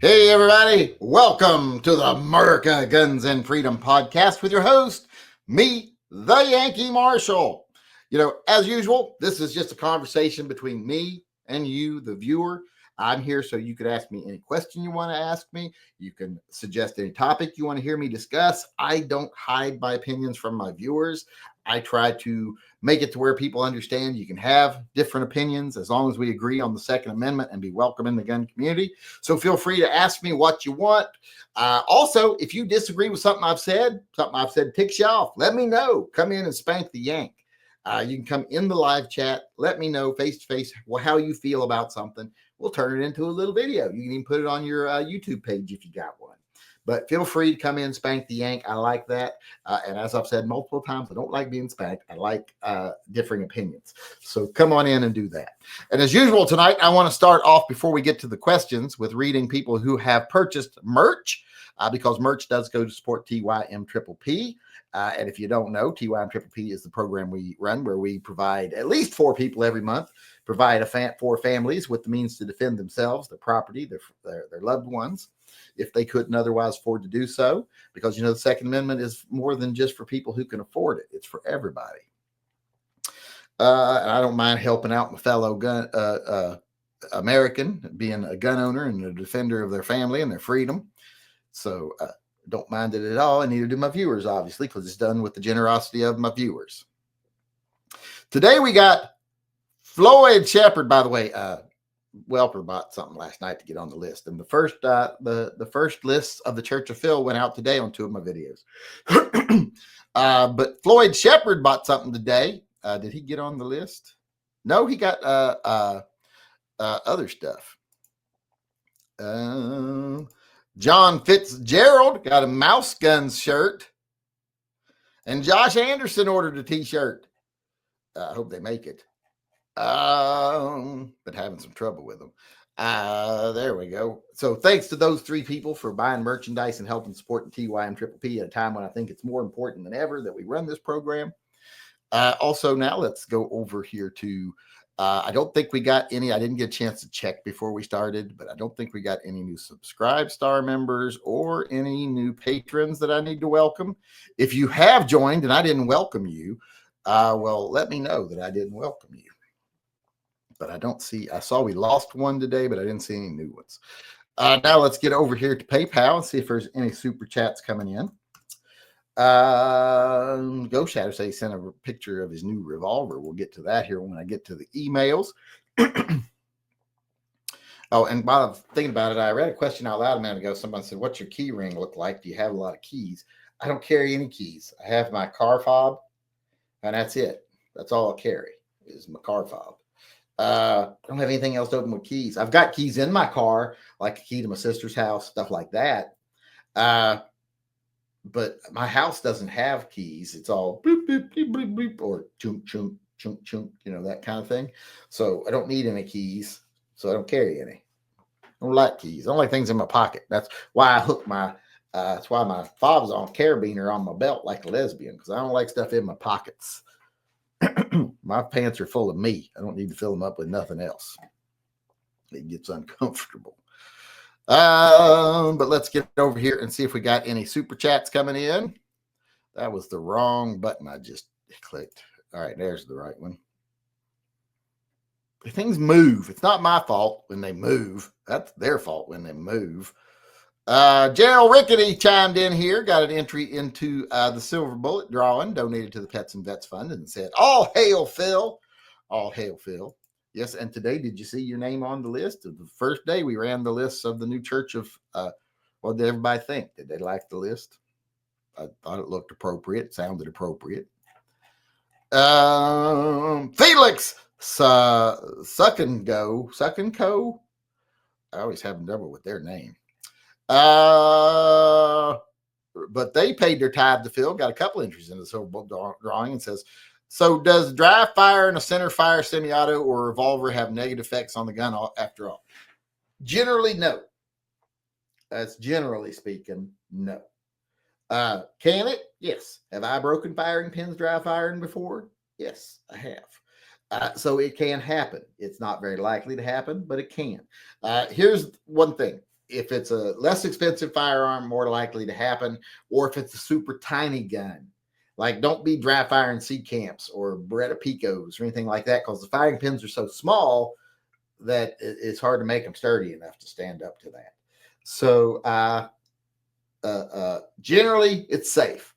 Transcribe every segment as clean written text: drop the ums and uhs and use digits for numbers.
Hey, everybody. Welcome to the MURCA Guns and Freedom podcast with your host, me, the Yankee Marshal. As usual, this is just a conversation between me and you, the viewer. I'm here so you could ask me any question you want to ask me. You can suggest any topic you want to hear me discuss. I don't hide my opinions from my viewers. I try to make it to where people understand you can have different opinions as long as we agree on the Second Amendment and be welcome in the gun community. So feel free to ask me what you want. Also, if you disagree with something I've said ticks you off, let me know. Come in and spank the yank. You can come in the live chat. Let me know face to face how you feel about something. We'll turn it into a little video. You can even put it on your YouTube page if you got one. But feel free to come in, spank the yank. I like that. And as I've said multiple times, I don't like being spanked. I like differing opinions. So come on in and do that. And as usual tonight, I want to start off before we get to the questions with reading people who have purchased merch because merch does go to support TYMP. And if you don't know, TYMP is the program we run where we provide at least 4 people every month, provide 4 families with the means to defend themselves, their property, their loved ones, if they couldn't otherwise afford to do so, because, the Second Amendment is more than just for people who can afford it. It's for everybody. And I don't mind helping out my fellow American, being a gun owner and a defender of their family and their freedom. So don't mind it at all. And neither do my viewers, obviously, because it's done with the generosity of my viewers. Today we got Floyd Shepard, by the way. Welper bought something last night to get on the list, and the first list of the Church of Phil went out today on 2 of my videos. But Floyd Shepard bought something today. Did he get on the list? No, he got other stuff. John Fitzgerald got a Mouse Guns shirt, and Josh Anderson ordered a t-shirt. I hope they make it. But having some trouble with them. There we go. So thanks to those 3 people for buying merchandise and helping support the TYMP at a time when I think it's more important than ever that we run this program. Also, now let's go over here to, I don't think we got any, I didn't get a chance to check before we started, but I don't think we got any new Subscribe Star members or any new patrons that I need to welcome. If you have joined and I didn't welcome you, well, let me know that I didn't welcome you. But I saw we lost one today, but I didn't see any new ones. Now let's get over here to PayPal and see if there's any super chats coming in. Go Shadow say he sent a picture of his new revolver. We'll get to that here when I get to the emails. Oh, and while I'm thinking about it, I read a question out loud a minute ago. Someone said, "What's your key ring look like? Do you have a lot of keys?" I don't carry any keys. I have my car fob, and that's it. That's all I carry is my car fob. I don't have anything else to open with keys. I've got keys in my car, like a key to my sister's house, stuff like that. But my house doesn't have keys. It's all boop, boop, beep, beep, beep, or chunk, chunk, chunk, chunk, that kind of thing. So I don't need any keys. So I don't carry any. I don't like keys. I don't like things in my pocket. That's why I hook that's why my fob's on carabiner on my belt like a lesbian, because I don't like stuff in my pockets. My pants are full of me. I don't need to fill them up with nothing else. It gets uncomfortable. But let's get over here and see if we got any super chats coming in. That was the wrong button I just clicked. All right, there's the right one. Things move. It's not my fault when they move. That's their fault when they move. Gerald Rickety chimed in here, got an entry into the Silver Bullet drawing, donated to the Pets and Vets Fund, and said, "All hail Phil. All hail Phil." Yes, and today, did you see your name on the list? The first day we ran the lists of the new Church of, what did everybody think? Did they like the list? I thought it looked appropriate, sounded appropriate. Felix Suck and Co. I always have trouble with their name. But they paid their tithe to Phil, got a couple entries in the Silver Bullet drawing, and says, "So does dry fire and a center fire semi-auto or revolver have negative effects on the gun after all?" Generally, no. That's generally speaking, no. Can it? Yes. Have I broken firing pins dry firing before? Yes, I have. So it can happen. It's not very likely to happen, but it can. Here's one thing. if it's a less expensive firearm, more likely to happen, or if it's a super tiny gun. Like, don't be dry firing sea camps or Beretta Picos or anything like that, because the firing pins are so small that it's hard to make them sturdy enough to stand up to that. So generally, it's safe.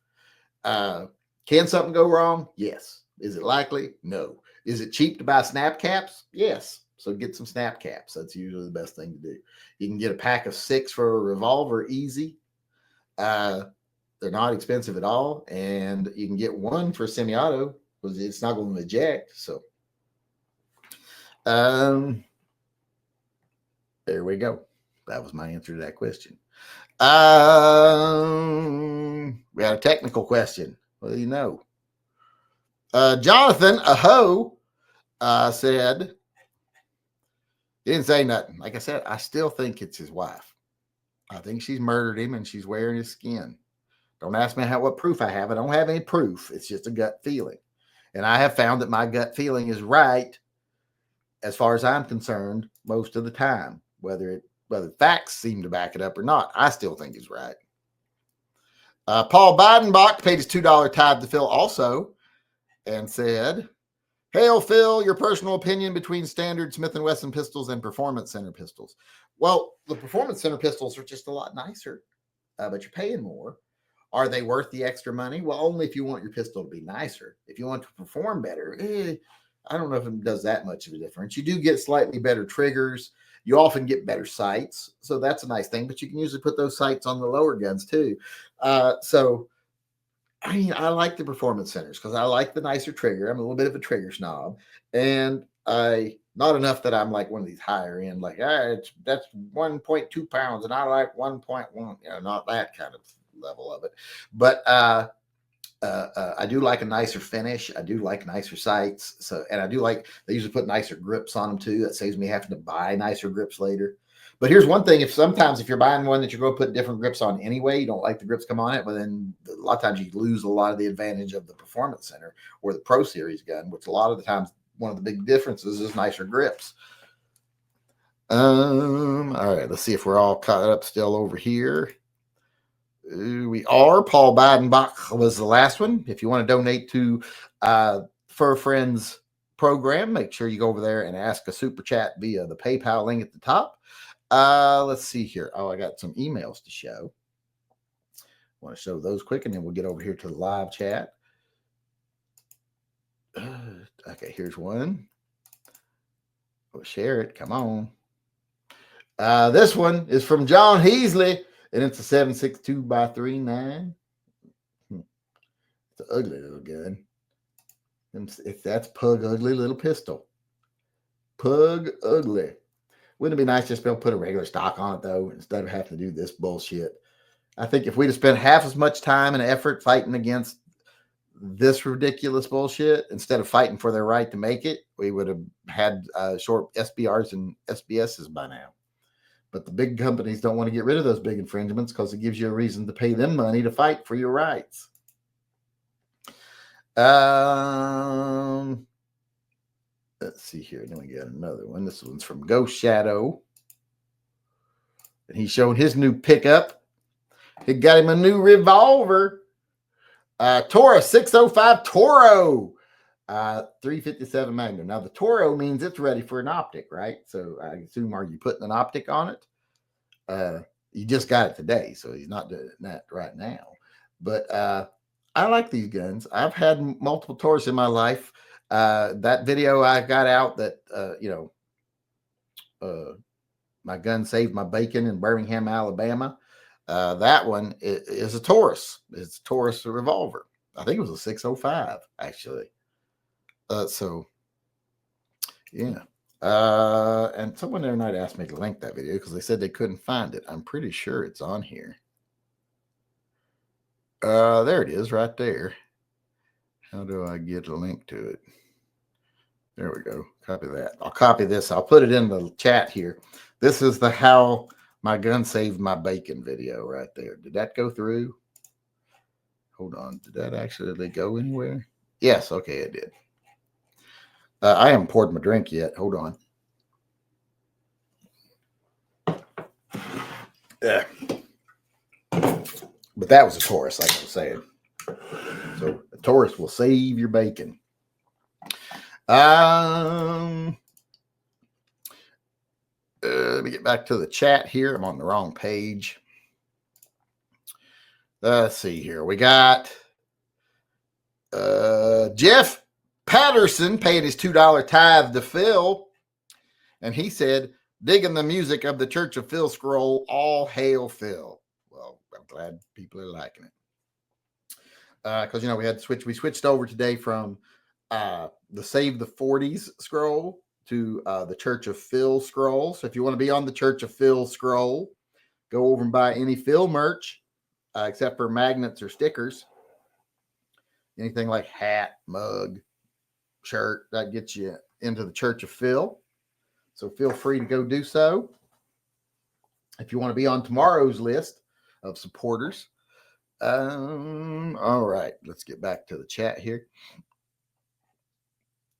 Can something go wrong? Yes. Is it likely? No. Is it cheap to buy snap caps? Yes. So get some snap caps. That's usually the best thing to do. You can get a pack of 6 for a revolver easy. They're not expensive at all. And you can get one for semi-auto because it's not going to eject. So there we go. That was my answer to that question. We had a technical question. What do you know? Jonathan Aho said, he didn't say nothing. Like I said, I still think it's his wife. I think she's murdered him and she's wearing his skin. Don't ask me what proof I have. I don't have any proof. It's just a gut feeling. And I have found that my gut feeling is right, as far as I'm concerned, most of the time. Whether facts seem to back it up or not, I still think it's right. Paul Bidenbach paid his $2 tithe to Phil also and said, "Hail, Phil, your personal opinion between standard Smith & Wesson pistols and Performance Center pistols." Well, the Performance Center pistols are just a lot nicer, but you're paying more. Are they worth the extra money? Well, only if you want your pistol to be nicer. If you want to perform better, I don't know if it does that much of a difference. You do get slightly better triggers. You often get better sights. So that's a nice thing, but you can usually put those sights on the lower guns too. So, I mean, I like the Performance Centers because I like the nicer trigger. I'm a little bit of a trigger snob, and not enough that I'm like one of these higher end, like, that's 1.2 pounds and I like 1.1, not that kind of level of it. But I do like a nicer finish. I do like nicer sights. So, and I do like, they usually put nicer grips on them too. That saves me having to buy nicer grips later. But here's one thing: if you're buying one that you're going to put different grips on anyway, you don't like the grips come on it, but then a lot of times you lose a lot of the advantage of the Performance Center or the Pro Series gun, which a lot of the times one of the big differences is nicer grips. All right, let's see if we're all caught up still over here. We are. Paul Bidenbach was the last one. If you want to donate to Fur Friends program, make sure you go over there and ask a super chat via the PayPal link at the top. Let's see here. Oh, I got some emails to show. I want to show those quick, and then we'll get over here to the live chat. Okay, here's one. We'll share it. Come on. This one is from John Heasley, and it's a 7.62x3.9. It's an ugly little gun. That's pug ugly little pistol. Pug ugly. Wouldn't it be nice just to be able to put a regular stock on it, though, instead of having to do this bullshit? I think if we'd have spent half as much time and effort fighting against this ridiculous bullshit instead of fighting for their right to make it, we would have had short SBRs and SBSs by now. But the big companies don't want to get rid of those big infringements because it gives you a reason to pay them money to fight for your rights. Let's see here. Then we got another one. This one's from Ghost Shadow. And he showed his new pickup. He got him a new revolver. Toro 605 Toro. 357 Magnum. Now the Toro means it's ready for an optic, right? So I assume, are you putting an optic on it? You just got it today, so he's not doing that right now. But I like these guns. I've had multiple Toros in my life. That video I got out that my gun saved my bacon in Birmingham, Alabama. That one is a Taurus. It's a Taurus revolver. I think it was a 605 actually. So yeah. And someone the other night asked me to link that video because they said they couldn't find it. I'm pretty sure it's on here. There it is right there. How do I get a link to it? There we go. Copy that. I'll copy this. I'll put it in the chat here. This is the how my gun saved my bacon video right there. Did that go through? Hold on. Did that actually go anywhere? Yes. Okay, it did. I haven't poured my drink yet. Hold on. Yeah. But that was a Taurus, like I was saying. So a Taurus will save your bacon. Let me get back to the chat here. I'm on the wrong page. Let's see here. We got Jeff Patterson paying his $2 tithe to Phil. And he said, digging the music of the Church of Phil scroll, all hail Phil. Well, I'm glad people are liking it. Because, we switched over today from the Save the 40s scroll to the Church of Phil scroll. So if you want to be on the Church of Phil scroll, go over and buy any Phil merch, except for magnets or stickers. Anything like hat, mug, shirt, that gets you into the Church of Phil. So feel free to go do so. If you want to be on tomorrow's list of supporters. All right, let's get back to the chat here.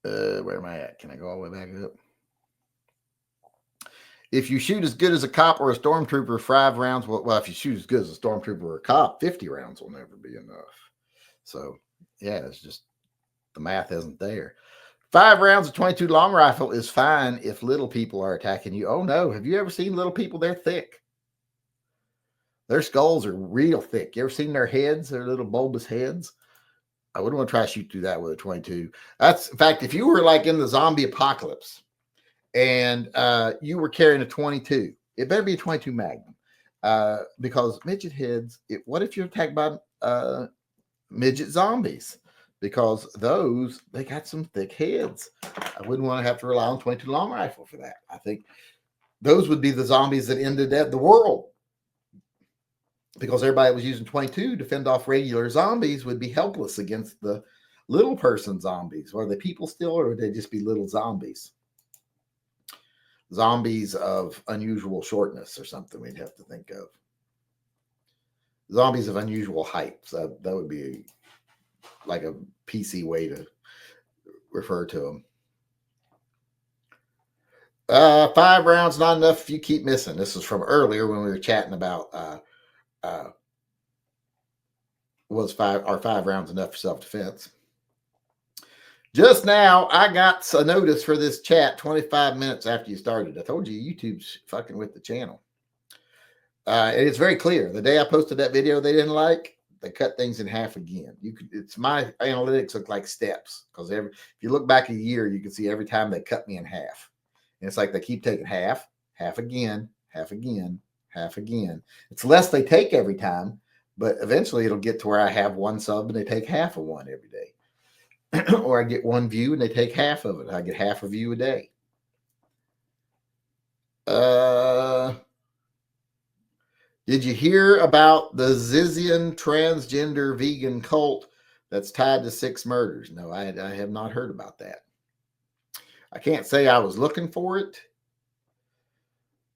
Where am I at? Can I go all the way back up? If you shoot as good as a cop or a stormtrooper, 5 rounds. Well, if you shoot as good as a stormtrooper or a cop, 50 rounds will never be enough. So, yeah, it's just the math isn't there. 5 rounds of 22 long rifle is fine if little people are attacking you. Oh, no. Have you ever seen little people? They're thick. Their skulls are real thick. You ever seen their heads, their little bulbous heads? I wouldn't want to try to shoot through that with a 22. That's, in fact, if you were like in the zombie apocalypse and you were carrying a 22, it better be a 22 Magnum because midget heads, what if you're attacked by midget zombies? Because those, they got some thick heads. I wouldn't want to have to rely on 22 long rifle for that. I think those would be the zombies that ended the world. Because everybody was using 22 to fend off regular zombies would be helpless against the little person zombies. Are they people still, or would they just be little zombies? Zombies of unusual shortness or something we'd have to think of. Zombies of unusual height. So that would be like a PC way to refer to them. 5 rounds, not enough if you keep missing. This is from earlier when we were chatting about was 5 rounds enough for self-defense. Just now, I got a notice for this chat 25 minutes after you started. I told you YouTube's fucking with the channel. And it's very clear. The day I posted that video they didn't like, they cut things in half again. It's my analytics look like steps because if you look back a year, you can see every time they cut me in half. And it's like they keep taking half again, half again, half again. It's less they take every time, but eventually it'll get to where I have one sub and they take half of one every day. Or I get 1 view and they take half of it. I get half a view a day. Did you hear about the Zizian transgender vegan cult that's tied to 6 murders? No, I have not heard about that. I can't say I was looking for it.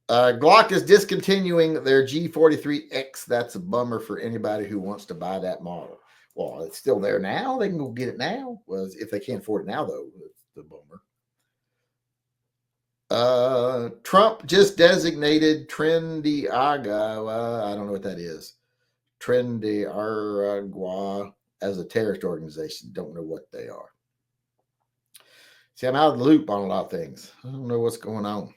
Glock is discontinuing their G43X. That's a bummer for anybody who wants to buy that model. Well, it's still there now. They can go get it now. Well, if they can't afford it now, though, it's the bummer. Trump just designated Trendy Agua. I don't know what that is. Trendy Aragua as a terrorist organization. Don't know what they are. See, I'm out of the loop on a lot of things. I don't know what's going on.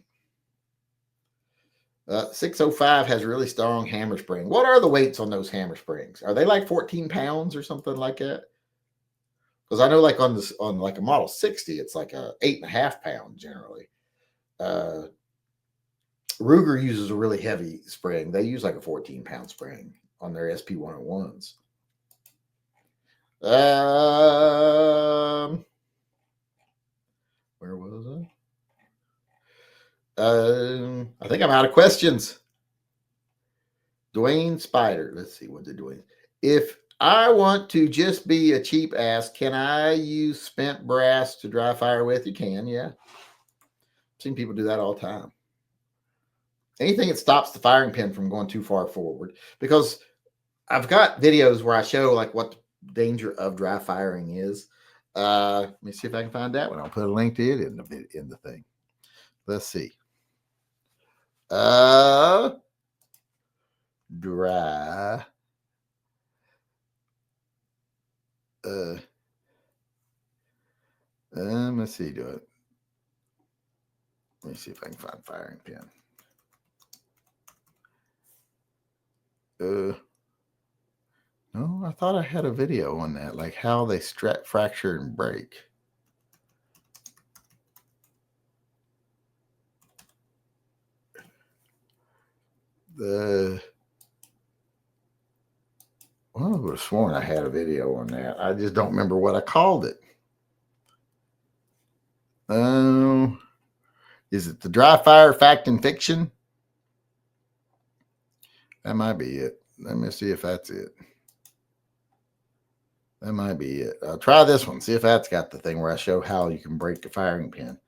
605 has really strong hammer spring. What are the weights on those hammer springs? Are they like 14 pounds or something like that? Because I know like on like a Model 60, it's like a 8.5 pound generally. Ruger uses a really heavy spring. They use like a 14-pound spring on their SP101s. Where was I? I think I'm out of questions. Dwayne Spider. Let's see what they're doing. If I want to just be a cheap ass, can I use spent brass to dry fire with? You can, yeah. I've seen people do that all the time. Anything that stops the firing pin from going too far forward. Because I've got videos where I show like what the danger of dry firing is. Let me see if I can find that one. I'll put a link to it in the thing. Let's see. dry. Let's see, do it. Let me see if I can find firing pin. No, I thought I had a video on that, like how they fracture and break. Well, I would have sworn I had a video on that. I just don't remember what I called it. Is it the dry fire fact and fiction? That might be it. Let me see if that's it. That might be it. I'll try this one. See if that's got the thing where I show how you can break a firing pin.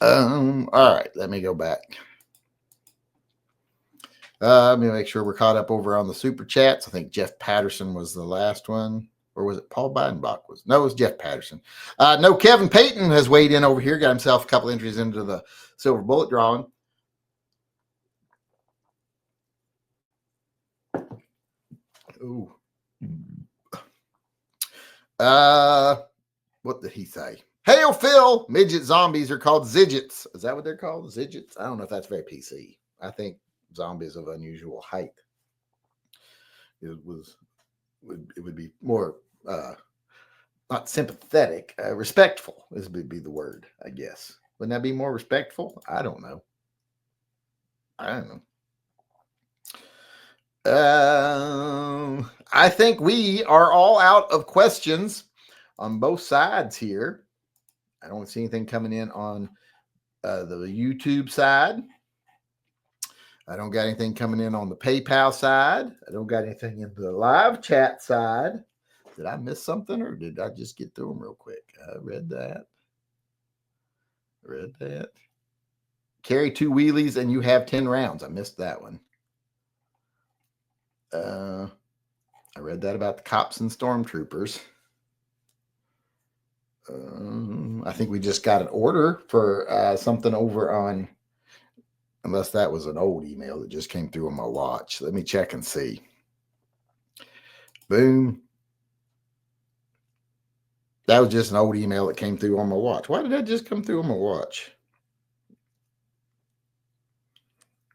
All right. Let me go back. Let me make sure we're caught up over on the super chats. I think Jeff Patterson was the last one. Or was it Paul Bidenbach? No, it was Jeff Patterson. No, Kevin Payton has weighed in over here, got himself a couple entries into the silver bullet drawing. Ooh. What did he say? Hail Phil, midget zombies are called zidgets. Is that what they're called? Zidgets? I don't know if that's very PC. I think zombies of unusual height. It would be more not sympathetic, respectful. This would be the word, I guess. Wouldn't that be more respectful? I don't know. I think we are all out of questions on both sides here. I don't see anything coming in on the YouTube side. I don't got anything coming in on the PayPal side. I don't got anything in the live chat side. Did I miss something or did I just get through them real quick? I read that. Carry 2 wheelies and you have 10 rounds. I missed that one. I read that about the cops and stormtroopers. I think we just got an order for something over on, unless that was an old email that just came through on my watch. Let me check and see. Boom. That was just an old email that came through on my watch. Why did that just come through on my watch?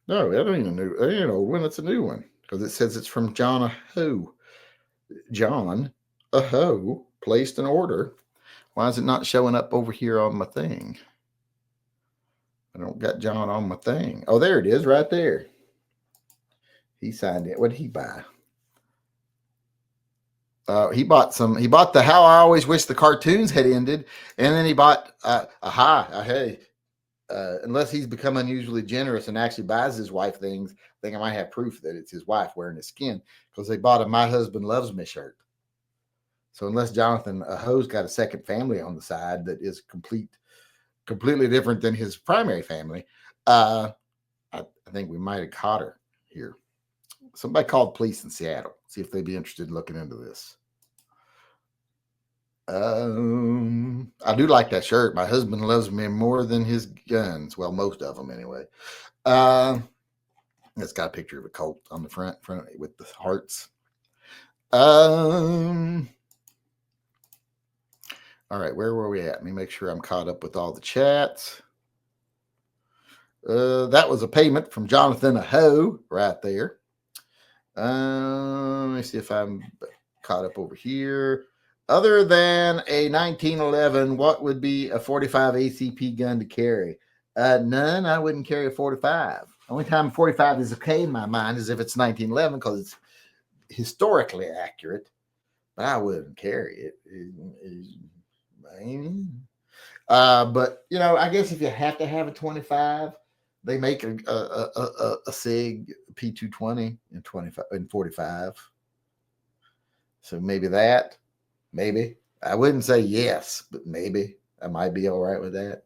No, that ain't a new, that ain't an old one. It's a new one because it says it's from John Aho. John Aho placed an order. Why is it not showing up over here on my thing? I don't got John on my thing. Oh, there it is right there. He signed it. What did he buy? He bought the How I Always Wish the Cartoons Had Ended. And then he bought unless he's become unusually generous and actually buys his wife things, I think I might have proof that it's his wife wearing his skin because they bought a My Husband Loves Me shirt. So unless Jonathan Aho's got a second family on the side that is completely different than his primary family, I think we might have caught her here. Somebody called police in Seattle. See if they'd be interested in looking into this. I do like that shirt. My husband loves me more than his guns. Well, most of them anyway. It's got a picture of a Colt on the front with the hearts. All right, where were we at? Let me make sure I'm caught up with all the chats. That was a payment from Jonathan Aho right there. Let me see if I'm caught up over here. Other than a 1911, what would be a 45 ACP gun to carry? None. I wouldn't carry a 45. Only time 45 is okay in my mind is if it's 1911 because it's historically accurate. But I wouldn't carry it. But you know, I guess if you have to have a 25, they make a SIG P220 in 45. So maybe that. Maybe. I wouldn't say yes, but maybe. I might be all right with that.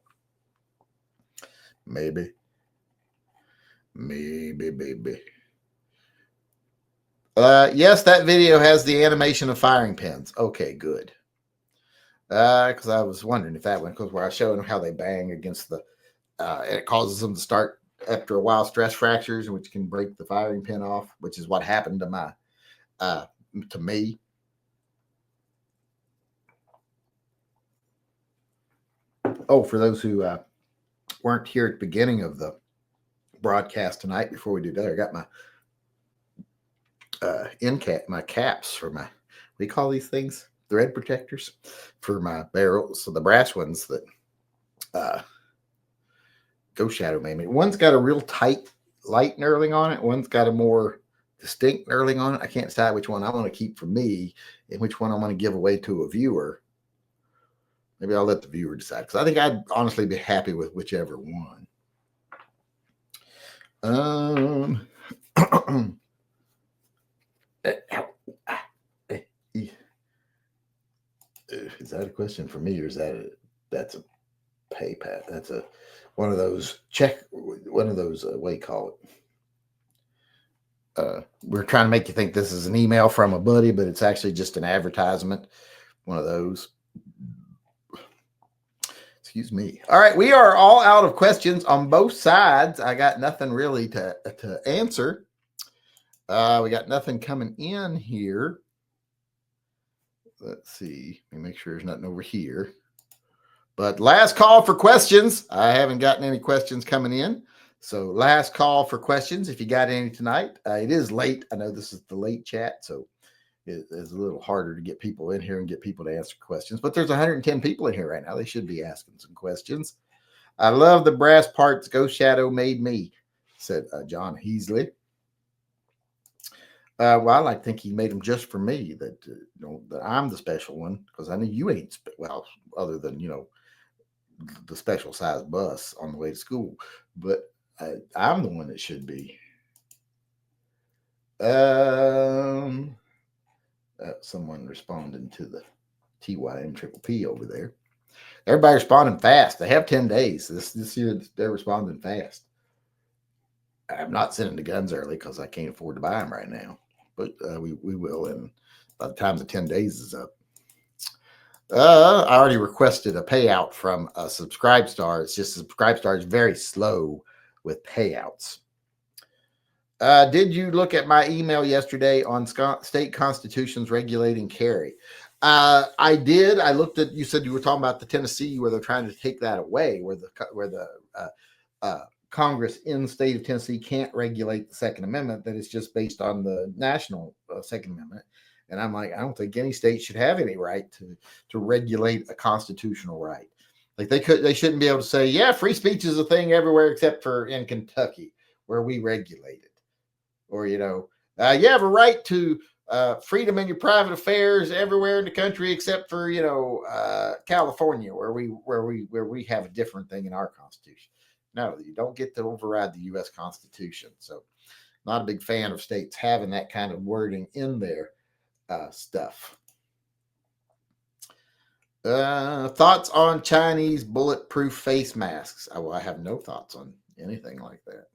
Maybe. Yes, that video has the animation of firing pins. Okay, good. Because I was wondering if that one, because where I showed them how they bang against the, it causes them to start after a while, stress fractures, which can break the firing pin off, which is what happened to me. Oh, for those who weren't here at the beginning of the broadcast tonight, before we do that, I got my my caps for my, we call these things thread protectors for my barrels. So the brass ones that Ghost Shadow made me. One's got a real tight, light knurling on it. One's got a more distinct knurling on it. I can't decide which one I want to keep for me and which one I want to give away to a viewer. Maybe I'll let the viewer decide, because I think I'd honestly be happy with whichever one. Is that a question for me, or is that's a PayPal? That's one of those what do you call it? We're trying to make you think this is an email from a buddy, but it's actually just an advertisement. One of those. Excuse me. All right, we are all out of questions on both sides. I got nothing really to answer. We got nothing coming in here. Let's see. Let me make sure there's nothing over here. But last call for questions. I haven't gotten any questions coming in. So last call for questions. If you got any tonight, it is late. I know this is the late chat, so it's a little harder to get people in here and get people to answer questions. But there's 110 people in here right now. They should be asking some questions. I love the brass parts Ghost Shadow made me, said John Heasley. Well, I like to think he made them just for me, that that I'm the special one, because I know you ain't, well, other than, the special size bus on the way to school, but I'm the one that should be. Someone responding to the TYMP over there. Everybody responding fast. They have 10 days. This year, they're responding fast. I'm not sending the guns early because I can't afford to buy them right now, but we will. And by the time the 10 days is up, I already requested a payout from a Subscribe Star. It's just Subscribe Star is very slow with payouts. Did you look at my email yesterday on state constitutions regulating carry? I did. I looked at, you said you were talking about the Tennessee, where they're trying to take that away, where the Congress in the state of Tennessee can't regulate the Second Amendment, that it's just based on the national Second Amendment. And I'm like, I don't think any state should have any right to regulate a constitutional right. Like they shouldn't be able to say, yeah, free speech is a thing everywhere except for in Kentucky, where we regulate it. Or, you have a right to freedom in your private affairs everywhere in the country except for, California, where we have a different thing in our Constitution. No, you don't get to override the U.S. Constitution. So, not a big fan of states having that kind of wording in their stuff. Thoughts on Chinese bulletproof face masks? I have no thoughts on anything like that.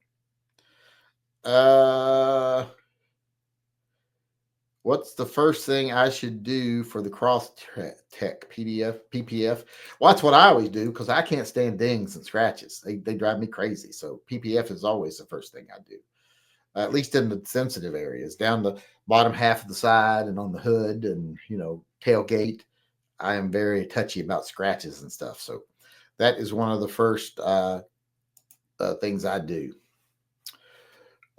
What's the first thing I should do for the cross-tech PPF? Well, that's what I always do, because I can't stand dings and scratches. They drive me crazy. So PPF is always the first thing I do, at least in the sensitive areas, down the bottom half of the side and on the hood and, tailgate. I am very touchy about scratches and stuff. So that is one of the first things I do.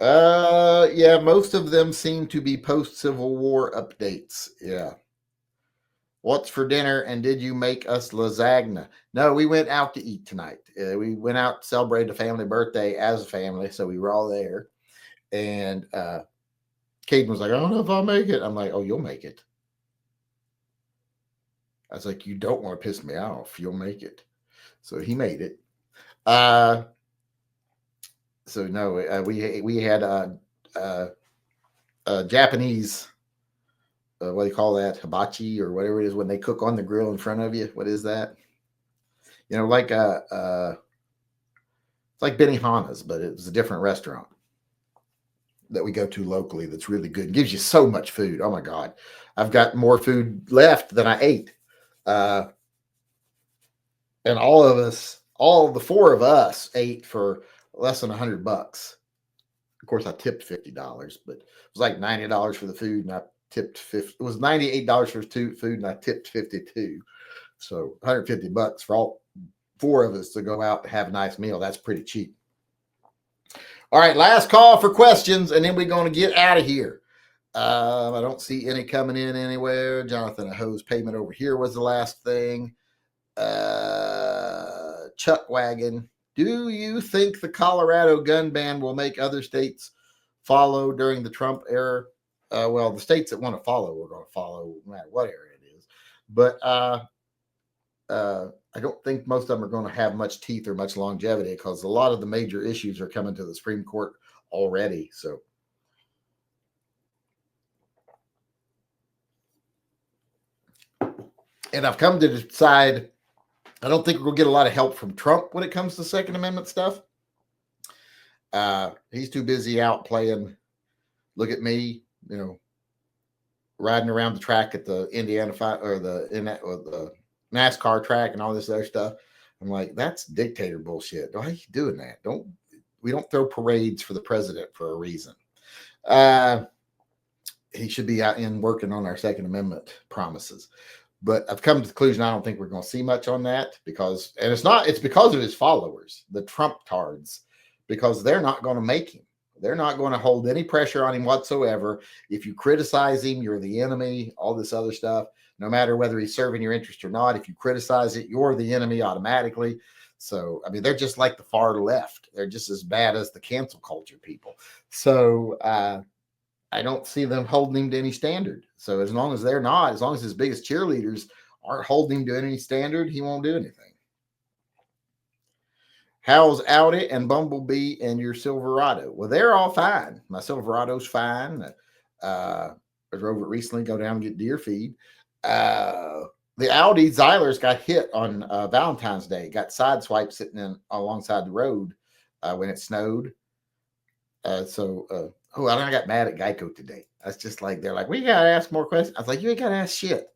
Yeah, most of them seem to be post-Civil War updates. Yeah. What's for dinner, and did you make us lasagna? No, we went out to eat tonight. We went out to celebrate a family birthday as a family, so we were all there. And Caden was like, I don't know if I'll make it. I'm like, oh, you'll make it. I was like, you don't want to piss me off. You'll make it. So he made it. So no, we had Japanese, what do you call that? Hibachi or whatever it is when they cook on the grill in front of you. What is that? Like it's like Benihana's, but it was a different restaurant that we go to locally that's really good. It gives you so much food. Oh my God. I've got more food left than I ate. And all the four of us ate for less than $100. Of course, I tipped $50, but it was like $90 for the food, and I tipped 50. It was $98 for food, and I tipped 52. So $150 for all four of us to go out and have a nice meal. That's pretty cheap. All right, last call for questions, and then we're going to get out of here. I don't see any coming in anywhere. Jonathan, a hose payment over here was the last thing. Chuck Wagon. Do you think the Colorado gun ban will make other states follow during the Trump era? Well, the states that want to follow are going to follow no matter what area it is. But I don't think most of them are going to have much teeth or much longevity because a lot of the major issues are coming to the Supreme Court already. So, and I've come to decide I don't think we'll get a lot of help from Trump when it comes to Second Amendment stuff. He's too busy out playing, look at me, riding around the track at the Indiana or the NASCAR track and all this other stuff. I'm like, that's dictator bullshit. Why are you doing that? We don't throw parades for the president for a reason. He should be out in working on our Second Amendment promises. But I've come to the conclusion I don't think we're going to see much on that because it's because of his followers, the Trump tards, because they're not going to make him. They're not going to hold any pressure on him whatsoever. If you criticize him, you're the enemy, all this other stuff, no matter whether he's serving your interest or not. If you criticize it, you're the enemy automatically. So, I mean, they're just like the far left. They're just as bad as the cancel culture people. So, I don't see them holding him to any standard. So as long as his biggest cheerleaders aren't holding him to any standard, he won't do anything. How's Audi and Bumblebee and your Silverado? Well, they're all fine. My Silverado's fine. I drove it recently, go down and get deer feed. The Audi Zyler's got hit on Valentine's Day. Got sideswiped sitting alongside the road when it snowed. I got mad at Geico today. That's just like, they're like, we got to ask more questions. I was like, you ain't got to ask shit.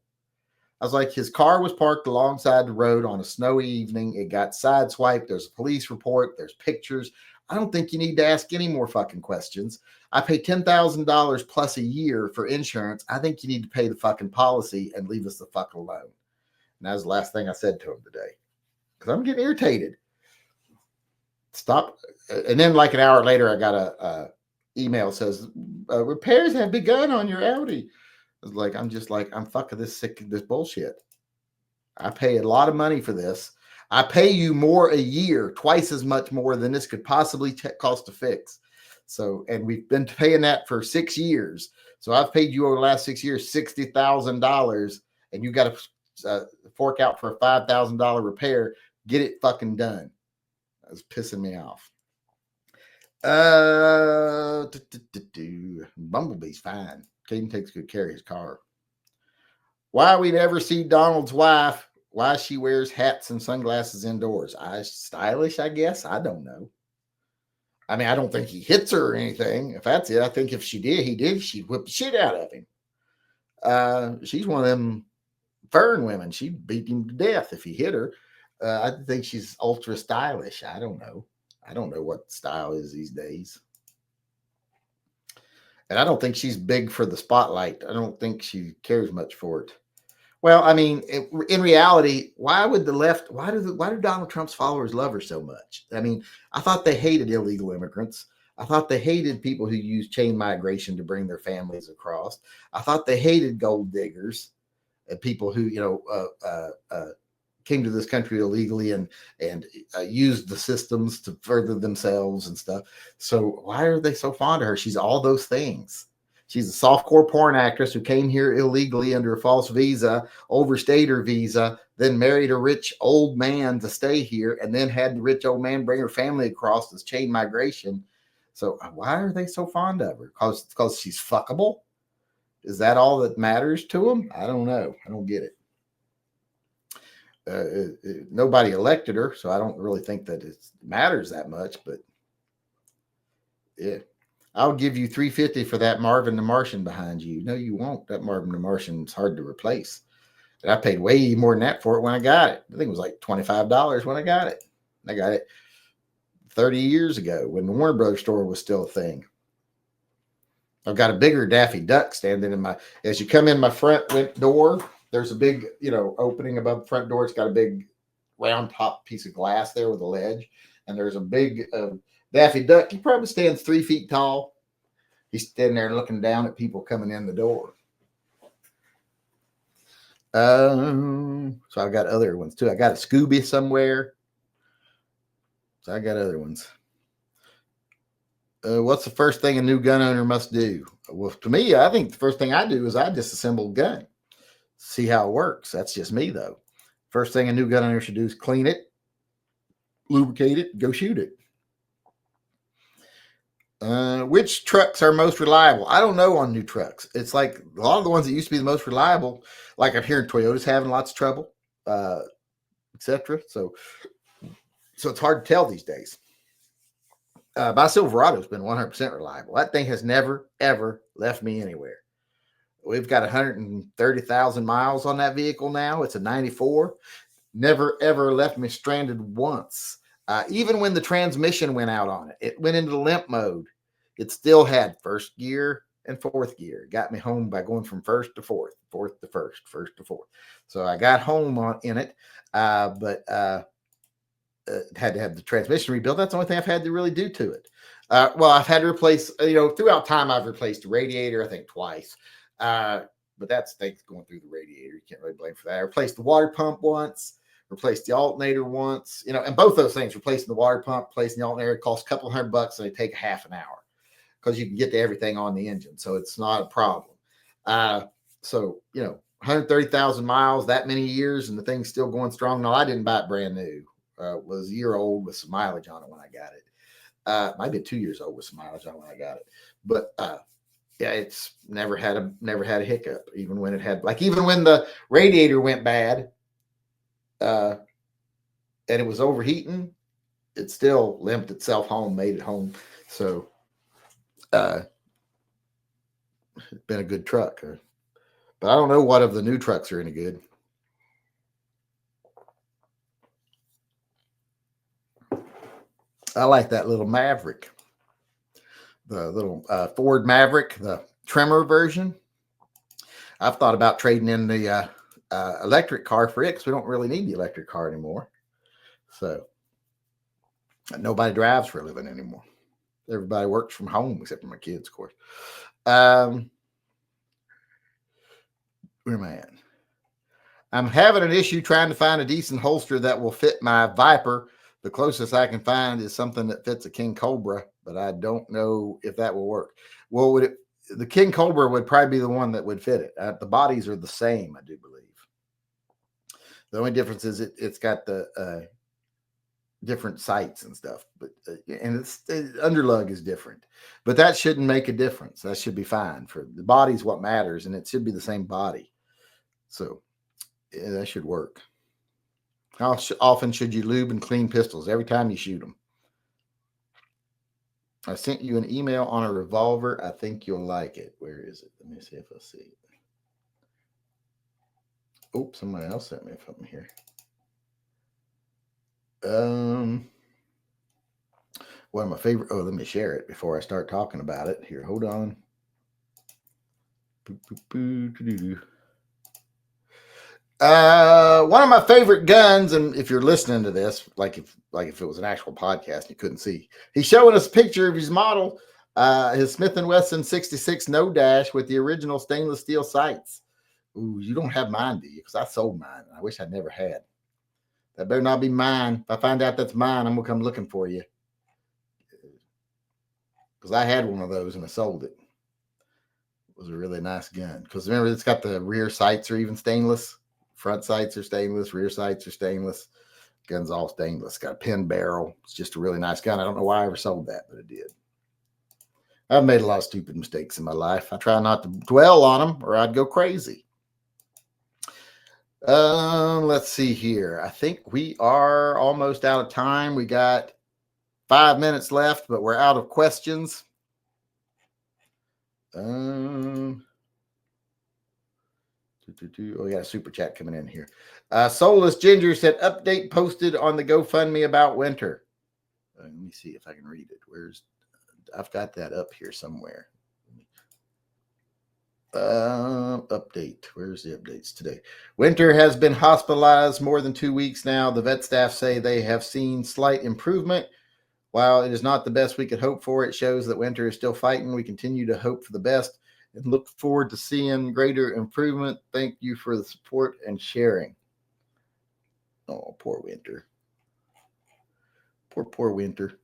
I was like, his car was parked alongside the road on a snowy evening. It got sideswiped. There's a police report. There's pictures. I don't think you need to ask any more fucking questions. I pay $10,000 plus a year for insurance. I think you need to pay the fucking policy and leave us the fuck alone. And that was the last thing I said to him today because I'm getting irritated. Stop. And then like an hour later, I got a email says repairs have begun on your Audi. I was like, I'm fucking sick of this bullshit. I pay a lot of money for this. I pay you more a year, twice as much more than this could possibly cost to fix. So, and we've been paying that for 6 years. So I've paid you over the last 6 years $60,000, and you got to fork out for a $5,000 repair. Get it fucking done. That was pissing me off. Bumblebee's fine. Caden takes good care of his car. Why we never see Donald's wife? Why she wears hats and sunglasses indoors? Stylish, I guess. I don't know. I mean, I don't think he hits her or anything. If that's it, I think if she'd whip the shit out of him. She's one of them fern women. She'd beat him to death if he hit her. I think she's ultra stylish. I don't know. I don't know what style is these days. And I don't think she's big for the spotlight. I don't think she cares much for it. Well, I mean, in reality, why do Donald Trump's followers love her so much? I mean, I thought they hated illegal immigrants. I thought they hated people who use chain migration to bring their families across. I thought they hated gold diggers and people who, came to this country illegally and used the systems to further themselves and stuff. So why are they so fond of her? She's all those things. She's a softcore porn actress who came here illegally under a false visa, overstayed her visa, then married a rich old man to stay here, and then had the rich old man bring her family across this chain migration. So why are they so fond of her? Because she's fuckable? Is that all that matters to them? I don't know. I don't get it. Nobody elected her, so I don't really think that it matters that much. But yeah, I'll give you $350 for that Marvin the Martian behind you. No, you won't. That Marvin the Martian is hard to replace. And I paid way more than that for it when I got it. I think it was like $25 when I got it. I got it 30 years ago when the Warner Brothers store was still a thing. I've got a bigger Daffy Duck standing in as you come in my front door, there's a big, opening above the front door. It's got a big round top piece of glass there with a ledge. And there's a big Daffy Duck. He probably stands 3 feet tall. He's standing there looking down at people coming in the door. So I've got other ones too. I got a Scooby somewhere. So I got other ones. What's the first thing a new gun owner must do? Well, to me, I think the first thing I do is I disassemble a gun. See how it works. That's just me, though. First thing a new gun owner should do is clean it, lubricate it, go shoot it. Which trucks are most reliable? I don't know on new trucks. It's like a lot of the ones that used to be the most reliable, like I'm hearing Toyota's having lots of trouble, etc. So it's hard to tell these days. My Silverado's been 100% reliable. That thing has never, ever left me anywhere. We've got 130,000 miles on that vehicle now. It's a 94. Never, ever left me stranded once. Even when the transmission went out on it, it went into limp mode. It still had first gear and fourth gear. It got me home by going from first to fourth, fourth to first, first to fourth. So I got home in it, but had to have the transmission rebuilt. That's the only thing I've had to really do to it. Well, I've had to replace, throughout time, I've replaced the radiator, I think twice. But that's things going through the radiator. You can't really blame for that. I replaced the water pump once, replaced the alternator once, and both those things, replacing the water pump, replacing the alternator, costs a couple $100 and they take half an hour because you can get to everything on the engine. So it's not a problem. 130,000 miles, that many years, and the thing's still going strong. No, I didn't buy it brand new. Was a year old with some mileage on it when I got it. Might be 2 years old with some mileage on it when I got it. But yeah, it's never had a hiccup, even when the radiator went bad, and it was overheating, it still limped itself home, made it home. So it's been a good truck. But I don't know what of the new trucks are any good. I like that little Maverick, the little Ford Maverick, the Tremor version. I've thought about trading in the electric car for it because we don't really need the electric car anymore. So nobody drives for a living anymore. Everybody works from home except for my kids, of course. Where am I at? I'm having an issue trying to find a decent holster that will fit my Viper. The closest I can find is something that fits a King Cobra, but I don't know if that will work. Well, the King Cobra would probably be the one that would fit it. The bodies are the same, I do believe. The only difference is it's got the different sights and stuff, but and the underlug is different. But that shouldn't make a difference. That should be fine. For the body's what matters, and it should be the same body. So yeah, that should work. How often should you lube and clean pistols? Every time you shoot them. I sent you an email on a revolver. I think you'll like it. Where is it? Let me see if I see it. Oops, somebody else sent me something here. One of my favorite. Oh, let me share it before I start talking about it. Here, hold on. One of my favorite guns, and if you're listening to this, like if it was an actual podcast, you couldn't see. He's showing us a picture of his model, his Smith & Wesson 66 No Dash with the original stainless steel sights. Ooh, you don't have mine, do you? Because I sold mine. I wish I'd never had. That better not be mine. If I find out that's mine, I'm gonna come looking for you. Because I had one of those and I sold it. It was a really nice gun. Because remember, it's got the rear sights are even stainless. Front sights are stainless. Rear sights are stainless. Gun's all stainless. Got a pin barrel. It's just a really nice gun. I don't know why I ever sold that, but it did. I've made a lot of stupid mistakes in my life. I try not to dwell on them or I'd go crazy. Let's see here. I think we are almost out of time. We got 5 minutes left, but we're out of questions. Oh, we got a super chat coming in here. Soulless Ginger said, update posted on the GoFundMe about winter. Let me see if I can read it. I've got that up here somewhere. Update. Where's the updates today? Winter has been hospitalized more than 2 weeks now. The vet staff say they have seen slight improvement. While it is not the best we could hope for, it shows that Winter is still fighting. We continue to hope for the best and look forward to seeing greater improvement. Thank you for the support and sharing. Oh, poor Winter. Poor Winter.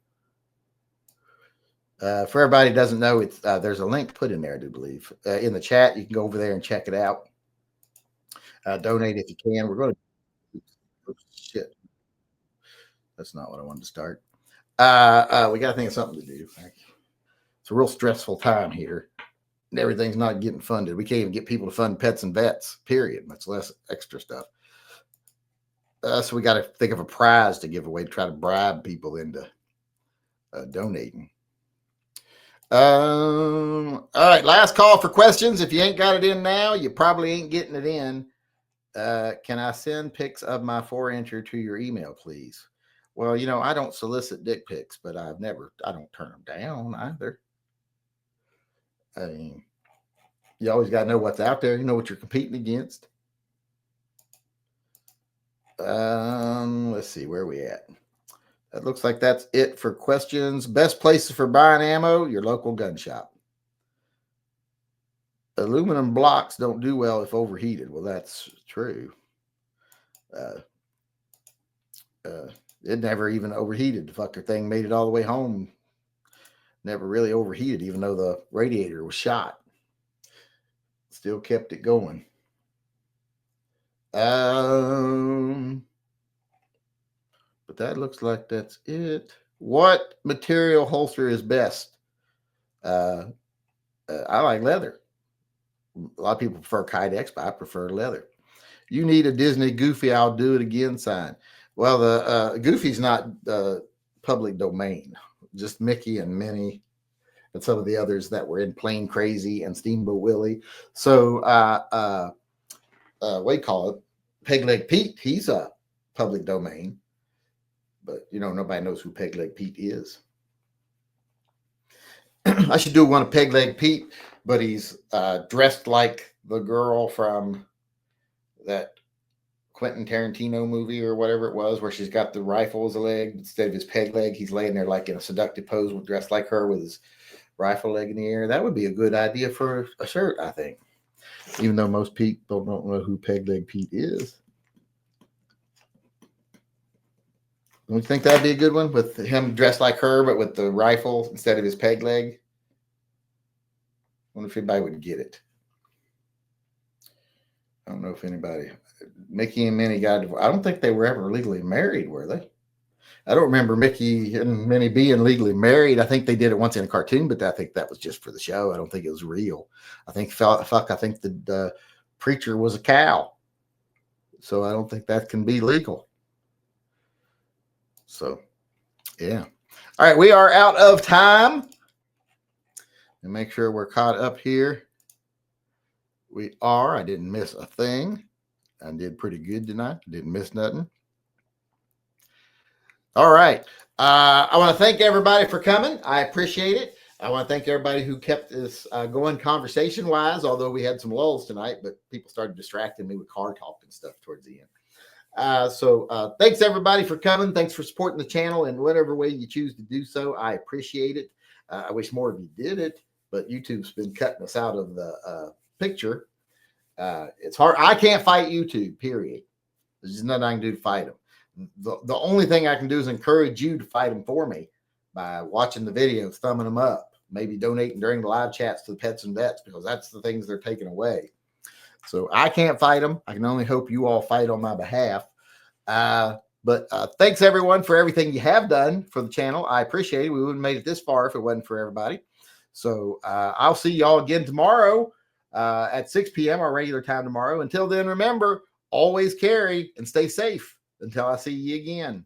For everybody who doesn't know, it's there's a link put in there, I do believe. In the chat, you can go over there and check it out. Donate if you can. We're going to... Oops, shit. That's not what I wanted to start. We got to think of something to do. It's a real stressful time here. Everything's not getting funded. We can't even get people to fund pets and vets, period, much less extra stuff. So we got to think of a prize to give away to try to bribe people into donating. All right, last call for questions. If you ain't got it in now, you probably ain't getting it in. Can I send pics of my 4-incher to your email, please? Well, I don't solicit dick pics, but I don't turn them down either. I mean, you always got to know what's out there. You know what you're competing against. Let's see, where are we at? That looks like that's it for questions. Best places for buying ammo, your local gun shop. Aluminum blocks don't do well if overheated. Well, that's true. It never even overheated. The fucker thing made it all the way home. Never really overheated, even though the radiator was shot. Still kept it going. But that looks like that's it. What material holster is best? I like leather. A lot of people prefer Kydex, but I prefer leather. You need a Disney Goofy, I'll do it again sign. Well, the Goofy's not public domain. Just Mickey and Minnie and some of the others that were in Plain Crazy and Steamboat Willie. So what do you call it? Peg Leg Pete, he's a public domain. But, nobody knows who Peg Leg Pete is. I should do one of Peg Leg Pete, but he's dressed like the girl from that Quentin Tarantino movie or whatever it was, where she's got the rifle as a leg instead of his peg leg. He's laying there like in a seductive pose, dressed like her with his rifle leg in the air. That would be a good idea for a shirt, I think. Even though most people don't know who Peg Leg Pete is. Don't you think that'd be a good one with him dressed like her, but with the rifle instead of his peg leg? I wonder if anybody would get it. I don't know if anybody. Mickey and Minnie got divorced. I don't think they were ever legally married, were they? I don't remember Mickey and Minnie being legally married. I think they did it once in a cartoon, but I think that was just for the show. I don't think it was real. I think I think the preacher was a cow. So I don't think that can be legal. So, yeah. All right, we are out of time. And make sure we're caught up here. We are. I didn't miss a thing. I did pretty good tonight. Didn't miss nothing. All right. I want to thank everybody for coming. I appreciate it. I want to thank everybody who kept this going conversation-wise, although we had some lulls tonight, but people started distracting me with car talk and stuff towards the end. So thanks, everybody, for coming. Thanks for supporting the channel in whatever way you choose to do so. I appreciate it. I wish more of you did it, but YouTube's been cutting us out of the picture. It's hard. I can't fight YouTube, period. There's just nothing I can do to fight them. The only thing I can do is encourage you to fight them for me by watching the videos, thumbing them up, maybe donating during the live chats to the pets and vets, because that's the things they're taking away. So I can't fight them. I can only hope you all fight on my behalf. But thanks, everyone, for everything you have done for the channel. I appreciate it. We wouldn't have made it this far if it wasn't for everybody. So I'll see y'all again tomorrow at 6 p.m., our regular time tomorrow. Until then, remember, always carry and stay safe until I see you again.